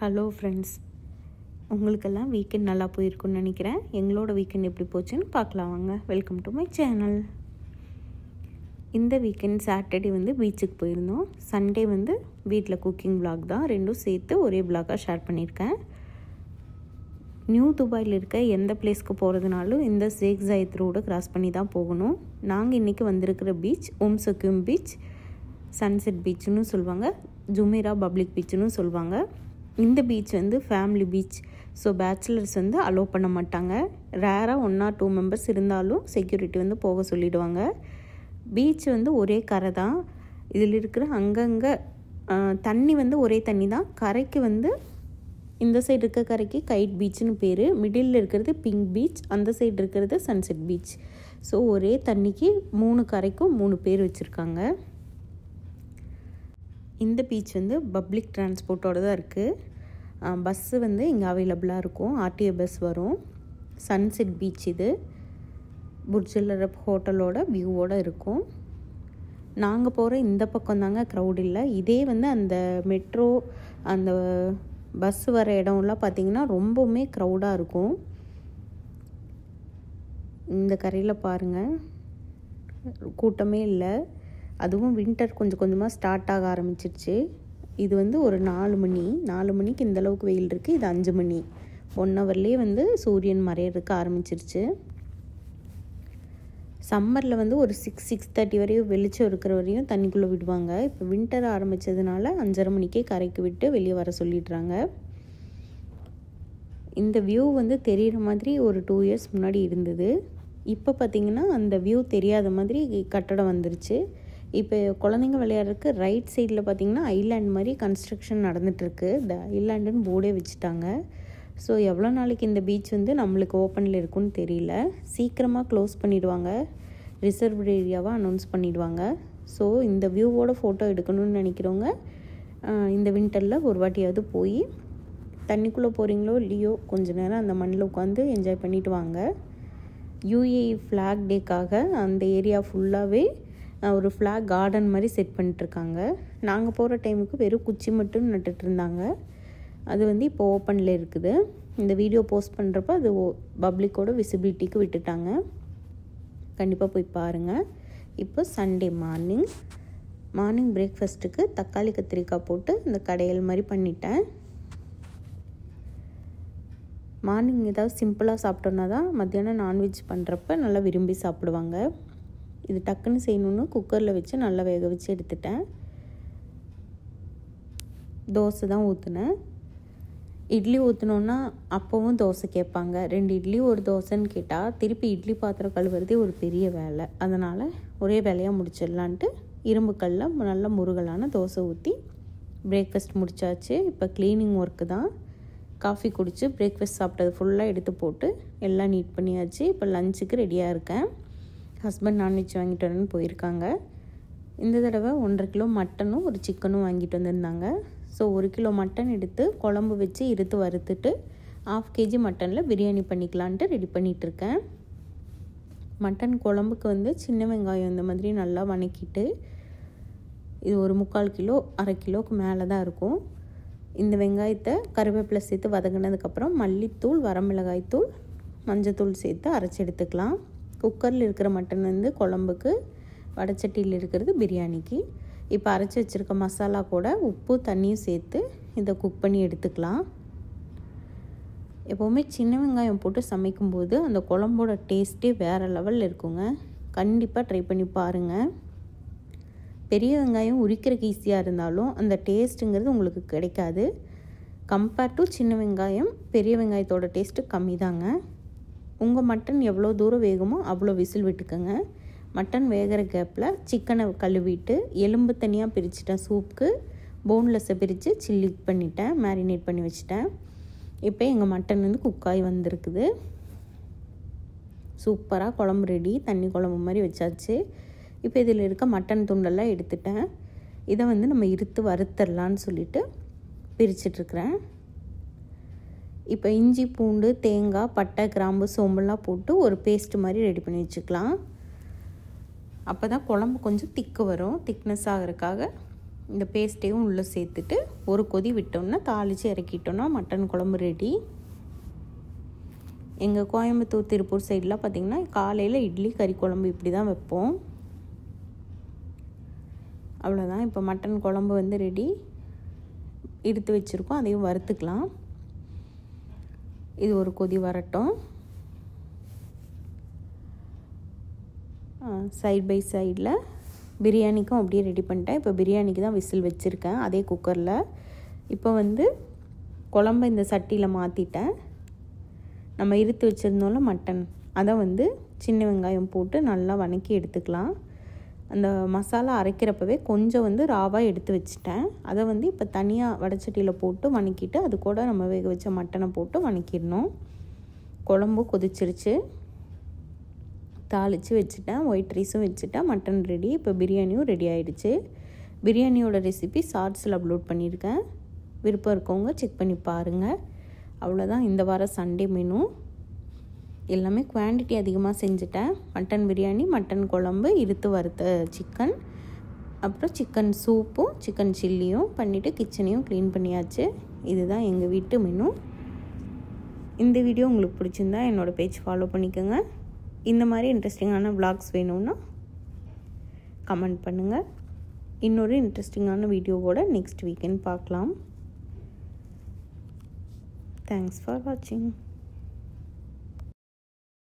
Hello friends, உங்களுக்கெல்லாம் weekend நல்லா போயிருக்குன்னு நினைக்கிறேன். எங்களோட வீக்கெண்ட் எப்படி போச்சுன்னு பார்க்கலாம் வாங்க. Welcome to my channel. இந்த வீக்கெண்ட் சாட்டர்டே பீச்சுக்கு போயிருந்தோம். சண்டே வீட்டில் குக்கிங் vlog தான். ரெண்டும் சேர்த்து ஒரே vlog-ஆக ஷேர் பண்ணியிருக்கேன். நியூ துபாயில் இருக்க எந்த பிளேஸ்க்கு போகிறதுனாலும் இந்த ஷேக் ஜாயத் ரோடு கிராஸ் பண்ணி தான் போகணும். நாங்கள் இன்றைக்கி வந்திருக்கிற பீச் சக்யூம் பீச், சன்செட் பீச்சுன்னு சொல்லுவாங்க, ஜுமேரா பப்ளிக் பீச்சுன்னு சொல்லுவாங்க. இந்த beach family beach. So bachelors allow பண்ண மாட்டாங்க. ரேராக 1 or 2 மெம்பர்ஸ் இருந்தாலும் செக்யூரிட்டி போக சொல்லிவிடுவாங்க. பீச் ஒரே கரை தான். இதில் இருக்கிற அங்கங்கே தண்ணி ஒரே தண்ணி தான். கரைக்கு இந்த சைடு இருக்க கரைக்கு கைட் பீச்சுன்னு பேர், மிடில் இருக்கிறது பிங்க் பீச், அந்த சைடு இருக்கிறது சன்செட் பீச். ஸோ ஒரே தண்ணிக்கு 3 கரைக்கும் 3 பேர் வச்சுருக்காங்க. இந்த பீச் பப்ளிக் டிரான்ஸ்போர்ட்டோடு தான் இருக்குது. பஸ்ஸு இங்கே அவைலபிளாக இருக்கும். ஆர்டிஓ பஸ் வரும். சன்செட் பீச் இது புர்ஜுல் அரப் ஹோட்டலோட வியூவோடு இருக்கும். நாங்கள் போகிற இந்த பக்கம் தாங்க க்ரௌட் இல்லை. இதே அந்த மெட்ரோ அந்த பஸ் வர இடம்லாம் பார்த்திங்கன்னா ரொம்பவுமே க்ரௌடாக இருக்கும். இந்த கரையில் பாருங்கள், கூட்டமே இல்லை. அதுவும் வின்டர் கொஞ்சம் கொஞ்சமாக ஸ்டார்ட் ஆக ஆரம்பிச்சிருச்சு. இது ஒரு 4 மணிக்கு இந்தளவுக்கு வெயில் இருக்குது. இது 5 மணி, 1 ஹவர்லேயே சூரியன் மறையிறதுக்கு ஆரம்பிச்சிருச்சு. சம்மரில் ஒரு 6-6:30 வரையும் வெளிச்சம் இருக்கிற வரையும் தண்ணிக்குள்ளே விடுவாங்க. இப்போ வின்டர் ஆரம்பித்ததுனால 5:30 மணிக்கே கரைக்கு விட்டு வெளியே வர சொல்லிடுறாங்க. இந்த வியூ தெரிகிற மாதிரி ஒரு 2 years முன்னாடி இருந்தது. இப்போ பார்த்திங்கன்னா அந்த வியூ தெரியாத மாதிரி கட்டடம் வந்துருச்சு. இப்போ குழந்தைங்க விளையாடுறதுக்கு ரைட் சைடில் பார்த்திங்கன்னா ஐலாண்ட் மாதிரி கன்ஸ்ட்ரக்ஷன் நடந்துகிட்ருக்கு. இந்த ஐலாண்டுன்னு போர்டே வச்சுட்டாங்க. ஸோ எவ்வளோ நாளைக்கு இந்த பீச் நம்மளுக்கு ஓப்பனில் இருக்குன்னு தெரியல. சீக்கிரமாக க்ளோஸ் பண்ணிவிடுவாங்க, ரிசர்வ்டு ஏரியாவாக அனௌன்ஸ் பண்ணிவிடுவாங்க. ஸோ இந்த வியூவோட ஃபோட்டோ எடுக்கணும்னு நினைக்கிறவங்க இந்த வின்டரில் ஒரு வாட்டியாவது போய் தண்ணிக்குள்ளே போகிறீங்களோ இல்லையோ கொஞ்ச நேரம் அந்த மண்ணில் உட்காந்து என்ஜாய் பண்ணிவிட்டு வாங்க. UAE ஃப்ளாக் டேக்காக அந்த ஏரியா ஃபுல்லாகவே ஒரு ஃப்ளாக் கார்டன் மாதிரி செட் பண்ணிட்டுருக்காங்க. நாங்கள் போகிற டைமுக்கு வெறும் குச்சி மட்டும் நட்டுட்டு இருந்தாங்க. அது இப்போ ஓப்பனில் இருக்குது. இந்த வீடியோ போஸ்ட் பண்ணுறப்ப அது பப்ளிக்கோட விசிபிலிட்டிக்கு விட்டுட்டாங்க. கண்டிப்பாக போய் பாருங்கள். இப்போ சண்டே மார்னிங் பிரேக்ஃபாஸ்ட்டுக்கு தக்காளி கத்திரிக்காய் போட்டு இந்த கடையல் மாதிரி பண்ணிட்டேன். மார்னிங் ஏதாவது சிம்பிளாக சாப்பிட்டோன்னா தான் மத்தியானம் நான்வெஜ் பண்ணுறப்ப நல்லா விரும்பி சாப்பிடுவாங்க. இது டக்குன்னு செய்யணுன்னு குக்கரில் வச்சு நல்லா வேக வச்சு எடுத்துட்டேன். தோசை தான் ஊற்றுனேன். இட்லி ஊற்றினோன்னா அப்போவும் தோசை கேட்பாங்க. 2 இட்லி 1 தோசைன்னு கேட்டால் திருப்பி இட்லி பாத்திரம் கழுவுறதே ஒரு பெரிய வேலை. அதனால் ஒரே வேலையாக முடிச்சிடலான்ட்டு இரும்பு கல்லில் நல்ல முருகலான தோசை ஊற்றி பிரேக்ஃபாஸ்ட் முடித்தாச்சு. இப்போ க்ளீனிங் ஒர்க்கு தான். காஃபி குடித்து பிரேக்ஃபாஸ்ட் சாப்பிட்டது ஃபுல்லாக எடுத்து போட்டு எல்லாம் நீட் பண்ணியாச்சு. இப்போ லஞ்சுக்கு ரெடியாக இருக்கேன். ஹஸ்பண்ட் நான்வெஜ் வாங்கிட்டு வரேன்னு போயிருக்காங்க. இந்த தடவை 1.5 கிலோ மட்டனும் ஒரு சிக்கனும் வாங்கிட்டு வந்திருந்தாங்க. ஸோ 1 கிலோ மட்டன் எடுத்து குழம்பு வச்சு இருத்து வறுத்துட்டு 1/2 kg மட்டனில் பிரியாணி பண்ணிக்கலான்ட்டு ரெடி பண்ணிகிட்ருக்கேன். மட்டன் குழம்புக்கு சின்ன வெங்காயம் இந்த மாதிரி நல்லா வணக்கிட்டு, இது ஒரு 3/4 கிலோ 1/2 கிலோவுக்கு மேலே தான் இருக்கும். இந்த வெங்காயத்தை கருவேப்பிலை சேர்த்து வதங்கினதுக்கப்புறம் மல்லித்தூள், வரமிளகாய்த்தூள், மஞ்சத்தூள் சேர்த்து அரைச்சி எடுத்துக்கலாம். குக்கரில் இருக்கிற மட்டன் குழம்புக்கு, வடச்சட்டியில் இருக்கிறது பிரியாணிக்கு. இப்போ அரைச்சி வச்சுருக்க மசாலா கூட உப்பு தண்ணியும் சேர்த்து இதை குக் பண்ணி எடுத்துக்கலாம். எப்போவுமே சின்ன வெங்காயம் போட்டு சமைக்கும்போது அந்த குழம்போட டேஸ்ட்டே வேறு லெவலில் இருக்குங்க. கண்டிப்பாக ட்ரை பண்ணி பாருங்கள். பெரிய வெங்காயம் உரிக்கிறதுக்கு ஈஸியாக இருந்தாலும் அந்த டேஸ்ட்டுங்கிறது உங்களுக்கு கிடைக்காது. கம்பேர் டு சின்ன வெங்காயம் பெரிய வெங்காயத்தோட டேஸ்ட்டு கம்மி தாங்க. உங்கள் மட்டன் எவ்வளோ தூரம் வேகுமோ அவ்வளோ விசில் விட்டுக்கோங்க. மட்டன் வேகிற கேப்பில் சிக்கனை கழுவிட்டு எலும்பு தனியாக பிரிச்சுட்டேன். சூப்புக்கு போன்லெஸ்ஸை பிரித்து சில்லி பண்ணிட்டேன், மேரினேட் பண்ணி வச்சுட்டேன். இப்போ எங்கள் மட்டன் குக்காய் வந்திருக்குது. சூப்பராக குழம்பு ரெடி. தண்ணி குழம்பு மாதிரி வச்சாச்சு. இப்போ இதில் இருக்க மட்டன் துண்டெல்லாம் எடுத்துட்டேன். இதை நம்ம இருத்து வறுத்தரலான்னு சொல்லிட்டு பிரிச்சிட்ருக்கிறேன். இப்போ இஞ்சி, பூண்டு, தேங்காய், பட்டை, கிராம்பு, சோம்பெல்லாம் போட்டு ஒரு பேஸ்ட் மாதிரி ரெடி பண்ணி வச்சுக்கலாம். அப்போ தான் குழம்பு கொஞ்சம் திக்கு வரும். திக்னஸ் ஆகிறதுக்காக இந்த பேஸ்ட்டையும் உள்ளே சேர்த்துட்டு ஒரு கொதி விட்டோம்னா தாளித்து இறக்கிட்டோன்னா மட்டன் குழம்பு ரெடி. எங்கள் கோயம்புத்தூர் திருப்பூர் சைடெலாம் பார்த்திங்கன்னா காலையில் இட்லி கறி குழம்பு இப்படி தான் வைப்போம். அவ்வளோதான். இப்போ மட்டன் குழம்பு வந்து ரெடி. எடுத்து வச்சுருக்கோம், அதையும் வறுத்துக்கலாம். இது ஒரு கொதி வரட்டும். சைட் பை சைடில் பிரியாணிக்கும் அப்படியே ரெடி பண்ணிட்டேன். இப்போ பிரியாணிக்கு தான் விசில் வச்சுருக்கேன் அதே குக்கரில். இப்போ வந்து குழம்பு இந்த சட்டியில் மாற்றிட்டேன். நம்ம இறுத்து வச்சுருந்தோம்ல மட்டன், அதை வந்து சின்ன வெங்காயம் போட்டு நல்லா வதக்கி எடுத்துக்கலாம். அந்த மசாலா அரைக்கிறப்பவே கொஞ்சம் வந்து ராவாக எடுத்து வச்சுட்டேன். அதை வந்து இப்போ தனியாக வடைச்சட்டியில் போட்டு வதக்கிட்டு அது கூட நம்ம வேக வச்ச மட்டனை போட்டு வதக்கிடணும். குழம்பு கொதிச்சிருச்சு, தாளித்து வச்சுட்டேன். ஒயிட் ரைஸும் வச்சுட்டேன். Mutton ready. இப்போ பிரியாணியும் ரெடி ஆகிடுச்சு. பிரியாணியோட ரெசிபி ஷார்ட்ஸில் அப்லோட் பண்ணியிருக்கேன். விருப்பம் இருக்கவங்க செக் பண்ணி பாருங்கள். அவ்வளோதான் இந்த வாரம் சண்டே மெனு. எல்லாமே குவான்டிட்டி அதிகமாக செஞ்சுட்டேன். மட்டன் பிரியாணி, மட்டன் குழம்பு, இறுத்து வறுத்த சிக்கன், அப்புறம் சிக்கன் சூப்பும் சிக்கன் சில்லியும் பண்ணிவிட்டு கிச்சனையும் க்ளீன் பண்ணியாச்சு. இதுதான் எங்கள் வீட்டு மெனு. இந்த வீடியோ உங்களுக்கு பிடிச்சிருந்தா என்னோடய பேஜ் ஃபாலோ பண்ணிக்கோங்க. இந்த மாதிரி இன்ட்ரெஸ்டிங்கான விளாக்ஸ் வேணும்னா கமெண்ட் பண்ணுங்கள். இன்னொரு இன்ட்ரெஸ்டிங்கான வீடியோவோட நெக்ஸ்ட் வீக்கெண்ட் பார்க்கலாம். தேங்க்ஸ் ஃபார் வாட்சிங்.